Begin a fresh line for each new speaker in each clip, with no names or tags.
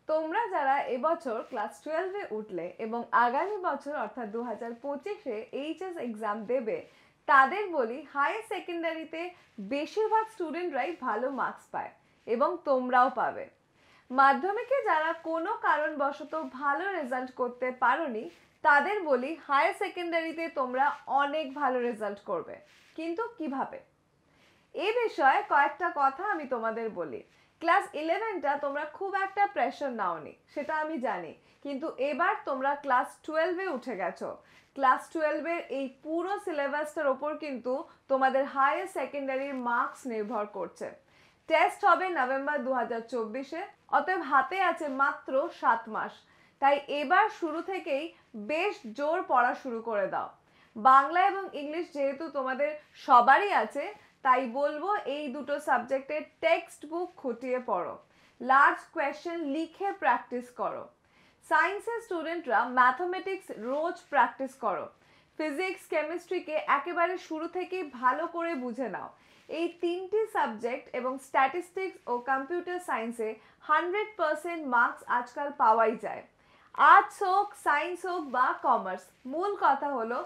তোমরা যারা এবছর ক্লাস 12 এ উঠলে এবং আগামী বছর অর্থাৎ 2025-এ এইচএস এক্সাম দেবে, তাদের বলি হায়ার সেকেন্ডারিতে বেশিরভাগ স্টুডেন্টরাই ভালো মার্কস পায় এবং তোমরাও পাবে। মাধ্যমিকে যারা কোনো কারণবশত ভালো রেজাল্ট করতে পারোনি, তাদের বলি হায়ার সেকেন্ডারিতে তোমরা অনেক ভালো রেজাল্ট করবে। কিন্তু কিভাবে? এ বিষয়ে কয়েকটা কথা আমি তোমাদের বলি। ক্লাস 11টা তোমরা খুব একটা প্রেশার নাওনি, সেটা আমি জানি, কিন্তু এবার তোমরা ক্লাস 12-এ উঠে গেছো। ক্লাস 12-এর এই পুরো সিলেবাসটার ওপর কিন্তু তোমাদের হায়ার সেকেন্ডারির মার্কস নির্ভর করছে। টেস্ট হবে নভেম্বর 2024-এ, অতএব হাতে আছে মাত্র 7 মাস। তাই এবার শুরু থেকেই বেশ জোর পড়া শুরু করে দাও। বাংলা এবং ইংলিশ যেহেতু তোমাদের সবারই আছে, তাই বলবো এই দুটো সাবজেক্টের টেক্সট বুক খুঁটিয়ে পড়ো, লার্জ কোয়েশ্চেন লিখে প্র্যাকটিস করো। সায়েন্সের স্টুডেন্টরা ম্যাথমেটিক্স রোজ প্র্যাকটিস করো। ফিজিক্স কেমিস্ট্রিকে একেবারে শুরু থেকেই ভালো করে বুঝে নাও। এই তিনটি সাবজেক্ট এবং স্ট্যাটিস্টিক্স ও কম্পিউটার সায়েন্সে 100% মার্কস আজকাল পাওয়াই যায়। আর্টস হোক, সায়েন্স হোক বা কমার্স, মূল কথা হলো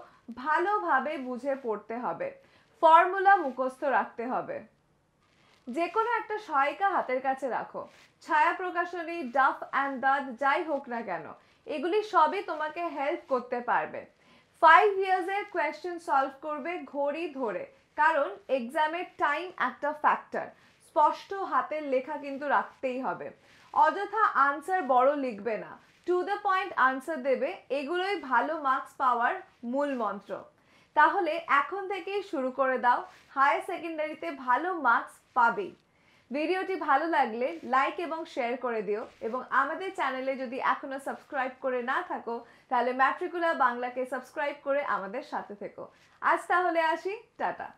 ভালোভাবে বুঝে পড়তে হবে, ফর্মুলা মুখস্থ রাখতে হবে। যে কোনো একটা সহায়িকা হাতের কাছে রাখো, ছায়া প্রকাশনী, ডাফ অ্যান্ড দাদ যাই হোক না কেন, এগুলি সবই তোমাকে হেল্প করতে পারবে। 5 ইয়ার্সের কোয়েশ্চেন সলভ করবে ঘড়ি ধরে, কারণ এক্সামের টাইম একটা ফ্যাক্টর। স্পষ্ট হাতের লেখা কিন্তু রাখতেই হবে। অযথা আনসার বড় লিখবে না, টু দ্য পয়েন্ট আনসার দেবে, এগুলোই ভালো মার্কস পাওয়ার মূল মন্ত্র। তাহলে এখন থেকেই শুরু করে দাও, হায়ার সেকেন্ডারিতে ভালো মার্কস পাবেই। ভিডিওটি ভালো লাগলে লাইক এবং শেয়ার করে দিও, এবং আমাদের চ্যানেলে যদি এখনো সাবস্ক্রাইব করে না থাকো, তাহলে ম্যাট্রিকুলার বাংলাকে সাবস্ক্রাইব করে আমাদের সাথে থেকো। আজ তাহলে আসি, টাটা।